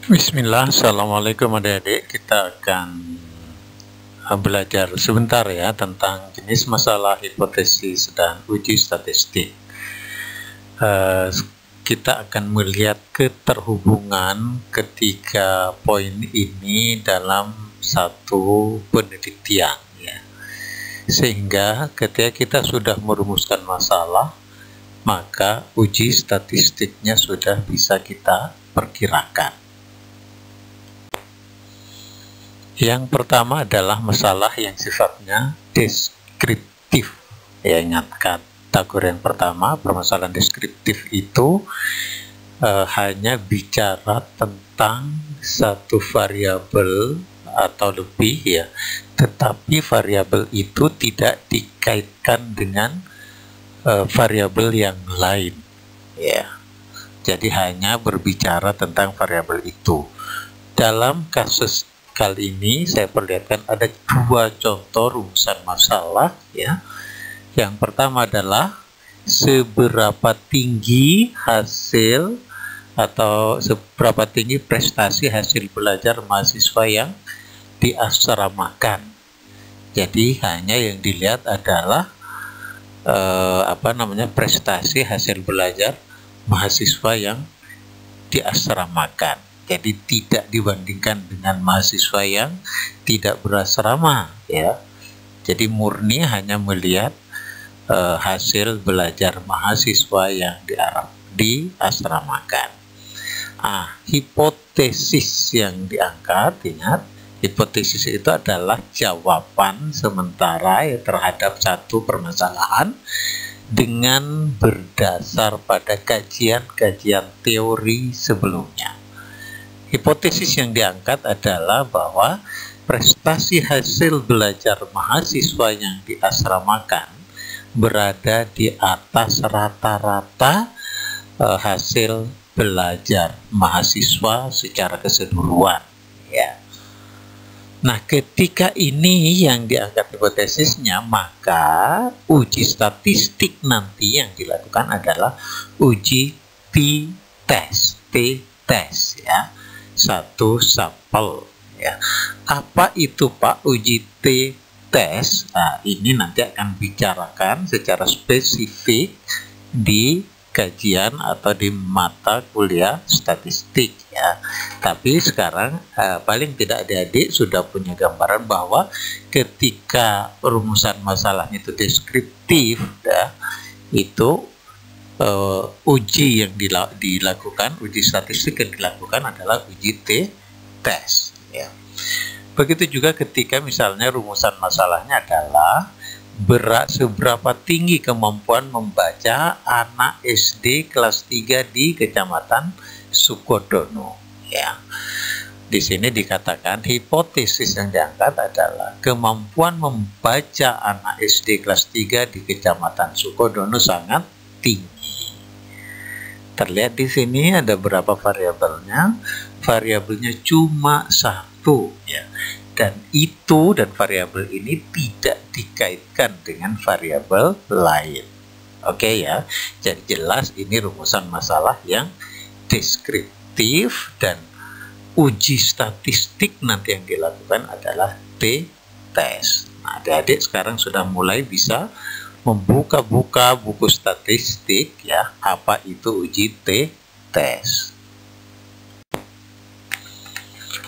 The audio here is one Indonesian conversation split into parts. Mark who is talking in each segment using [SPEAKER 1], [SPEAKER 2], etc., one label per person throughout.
[SPEAKER 1] Bismillah, Assalamualaikum adik-adik. Kita akan belajar sebentar ya tentang jenis masalah hipotesis dan uji statistik. Kita akan melihat keterhubungan ketiga poin ini dalam satu penelitian ya. Sehingga ketika kita sudah merumuskan masalah, maka uji statistiknya sudah bisa kita perkirakan. Yang pertama adalah masalah yang sifatnya deskriptif. Ya, ingat kategori yang pertama, permasalahan deskriptif itu hanya bicara tentang satu variabel atau lebih ya, tetapi variabel itu tidak dikaitkan dengan variabel yang lain ya. Jadi hanya berbicara tentang variabel itu. Dalam kasus kali ini saya perlihatkan ada dua contoh rumusan masalah ya. Yang pertama adalah seberapa tinggi hasil atau seberapa tinggi prestasi hasil belajar mahasiswa yang diasramakan. Jadi hanya yang dilihat adalah prestasi hasil belajar mahasiswa yang diasramakan. Jadi tidak dibandingkan dengan mahasiswa yang tidak berasrama ya. Jadi murni hanya melihat hasil belajar mahasiswa yang diasramakan. Hipotesis yang diangkat, ingat, hipotesis itu adalah jawaban sementara terhadap satu permasalahan dengan berdasar pada kajian-kajian teori sebelumnya. Hipotesis yang diangkat adalah bahwa prestasi hasil belajar mahasiswa yang diasramakan berada di atas rata-rata hasil belajar mahasiswa secara keseluruhan ya. Nah, ketika ini yang diangkat hipotesisnya, maka uji statistik nanti yang dilakukan adalah uji t-test ya. Satu sampel ya. Apa itu Pak uji t-test? Ini nanti akan bicarakan secara spesifik di kajian atau di mata kuliah statistik ya. Tapi sekarang paling tidak adik-adik sudah punya gambaran bahwa ketika rumusan masalahnya itu deskriptif ya, itu uji yang dilakukan, uji statistik yang dilakukan adalah uji t-test ya. Begitu juga ketika misalnya rumusan masalahnya adalah seberapa tinggi kemampuan membaca anak SD kelas 3 di Kecamatan Sukodono ya. Di sini dikatakan hipotesis yang diangkat adalah kemampuan membaca anak SD kelas 3 di Kecamatan Sukodono sangat tinggi. Terlihat di sini ada berapa variabelnya? Variabelnya cuma satu ya. Dan variabel ini tidak dikaitkan dengan variabel lain. Oke ya. Jadi jelas ini rumusan masalah yang deskriptif dan uji statistik nanti yang dilakukan adalah t-test. Nah, adik-adik sekarang sudah mulai bisa membuka-buka buku statistik ya, apa itu uji t-test.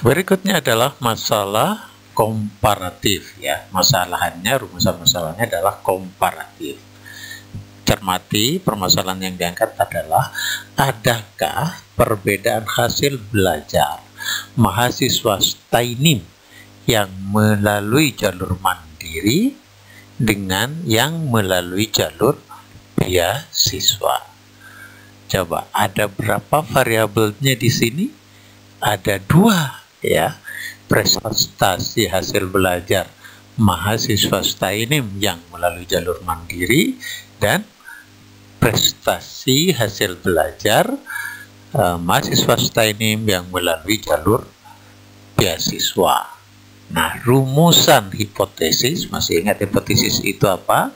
[SPEAKER 1] Berikutnya adalah masalah komparatif ya. Rumusan masalahnya adalah komparatif. Cermati permasalahan yang diangkat adalah adakah perbedaan hasil belajar mahasiswa STAINIM yang melalui jalur mandiri dengan yang melalui jalur beasiswa. Coba ada berapa variabelnya di sini? Ada dua ya. Prestasi hasil belajar mahasiswa STAINIM yang melalui jalur mandiri dan prestasi hasil belajar mahasiswa STAINIM yang melalui jalur beasiswa. Nah, rumusan hipotesis, masih ingat hipotesis itu apa?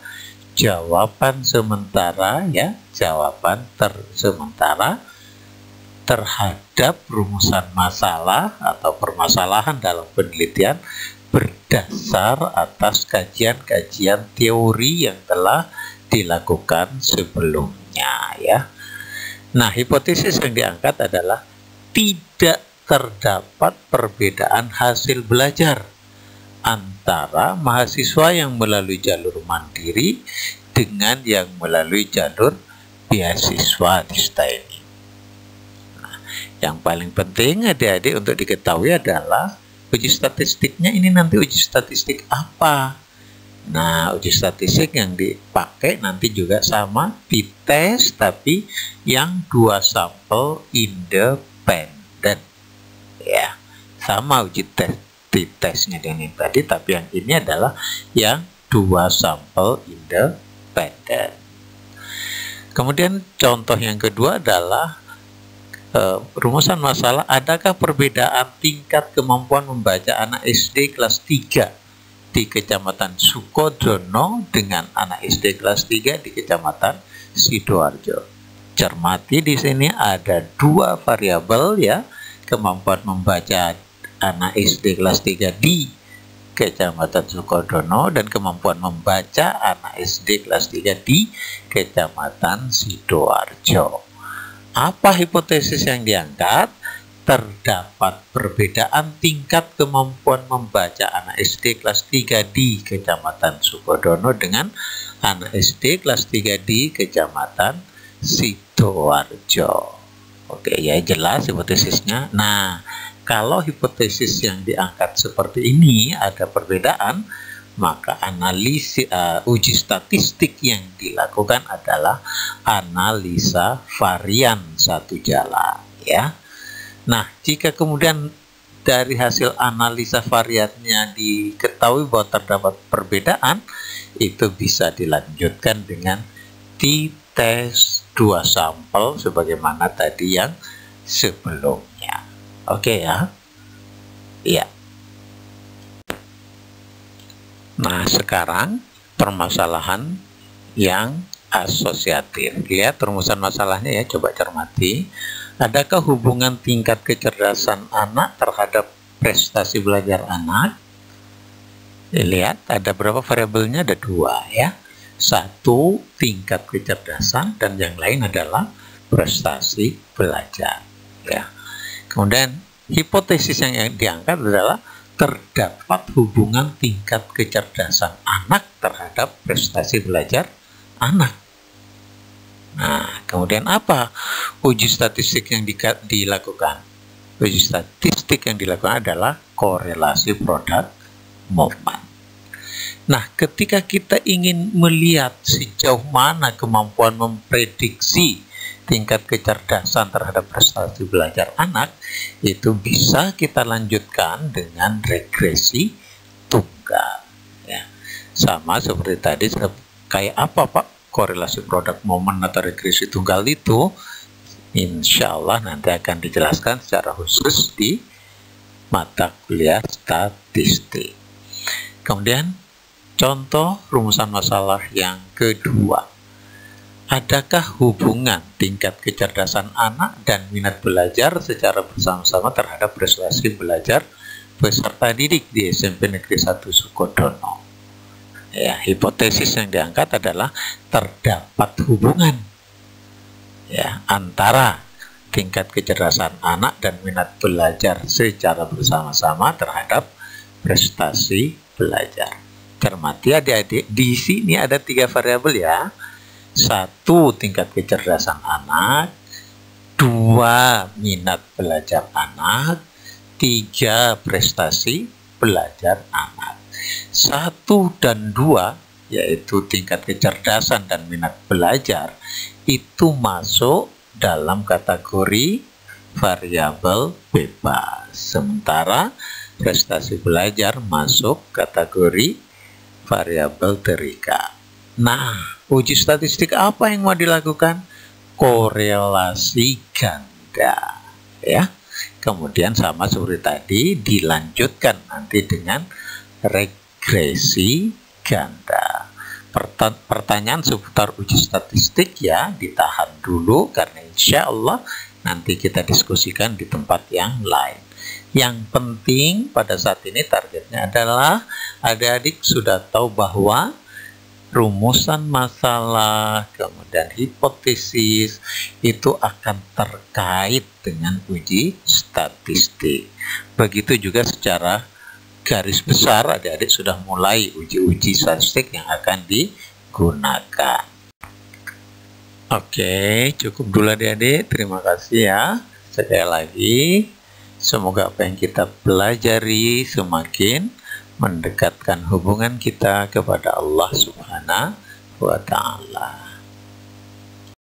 [SPEAKER 1] Jawaban sementara ya, jawaban tersementara terhadap rumusan masalah atau permasalahan dalam penelitian berdasar atas kajian-kajian teori yang telah dilakukan sebelumnya, ya. Nah, hipotesis yang diangkat adalah tidak terdapat perbedaan hasil belajar antara mahasiswa yang melalui jalur mandiri dengan yang melalui jalur beasiswa di STAINI. Nah, yang paling penting adik-adik untuk diketahui adalah uji statistiknya ini nanti uji statistik apa. Nah, uji statistik yang dipakai nanti juga sama dites, tapi yang 2 sampel independen, ya. Sama uji tes di tesnya dengan yang tadi, tapi yang ini adalah yang 2 sampel independen. Kemudian contoh yang kedua adalah rumusan masalah, adakah perbedaan tingkat kemampuan membaca anak SD kelas 3 di Kecamatan Sukodono dengan anak SD kelas 3 di Kecamatan Sidoarjo? Cermati di sini ada 2 variabel, ya, kemampuan membaca anak SD kelas 3 di Kecamatan Sukodono dan kemampuan membaca anak SD kelas 3 di Kecamatan Sidoarjo. Apa hipotesis yang diangkat? Terdapat perbedaan tingkat kemampuan membaca anak SD kelas 3 di Kecamatan Sukodono dengan anak SD kelas 3 di Kecamatan Sidoarjo. Oke, ya, jelas hipotesisnya. Nah, kalau hipotesis yang diangkat seperti ini ada perbedaan, maka analisis uji statistik yang dilakukan adalah analisa varian satu jalan, ya. Nah, jika kemudian dari hasil analisa variannya diketahui bahwa terdapat perbedaan, itu bisa dilanjutkan dengan dites 2 sampel sebagaimana tadi yang sebelumnya. Oke, ya. Iya. Nah, sekarang permasalahan yang asosiatif. Lihat rumusan masalahnya, ya, coba cermati. Adakah hubungan tingkat kecerdasan anak terhadap prestasi belajar anak? Lihat ada berapa variabelnya, ada 2, ya. 1 tingkat kecerdasan dan yang lain adalah prestasi belajar, ya. Kemudian hipotesis yang diangkat adalah terdapat hubungan tingkat kecerdasan anak terhadap prestasi belajar anak. Nah, kemudian apa uji statistik yang dilakukan? Uji statistik yang dilakukan adalah korelasi product movement. Nah, ketika kita ingin melihat sejauh mana kemampuan memprediksi tingkat kecerdasan terhadap prestasi belajar anak, itu bisa kita lanjutkan dengan regresi tunggal, ya. Sama seperti tadi, kayak apa Pak korelasi produk momen atau regresi tunggal itu? Insya Allah nanti akan dijelaskan secara khusus di mata kuliah statistik. Kemudian contoh rumusan masalah yang kedua. Adakah hubungan tingkat kecerdasan anak dan minat belajar secara bersama-sama terhadap prestasi belajar peserta didik di SMP Negeri 1 Sukodono? Ya, hipotesis yang diangkat adalah terdapat hubungan, ya, antara tingkat kecerdasan anak dan minat belajar secara bersama-sama terhadap prestasi belajar. Cermati adik-adik, di sini ada 3 variabel, ya. 1 tingkat kecerdasan anak, 2 minat belajar anak, 3 prestasi belajar anak. 1 dan 2 yaitu tingkat kecerdasan dan minat belajar itu masuk dalam kategori variabel bebas, sementara prestasi belajar masuk kategori variabel terikat. Nah, uji statistik apa yang mau dilakukan? Korelasi ganda, ya. Kemudian sama seperti tadi dilanjutkan nanti dengan regresi ganda. Pertanyaan seputar uji statistik, ya, ditahan dulu karena insya Allah nanti kita diskusikan di tempat yang lain. Yang penting pada saat ini targetnya adalah adik-adik sudah tahu bahwa rumusan masalah, kemudian hipotesis itu akan terkait dengan uji statistik. Begitu juga secara garis besar adik-adik sudah mulai uji-uji statistik yang akan digunakan. Oke, cukup dulu adik-adik. Terima kasih ya. Sekali lagi, semoga apa yang kita pelajari semakin mendekatkan hubungan kita kepada Allah Subhanahu wa Ta'ala.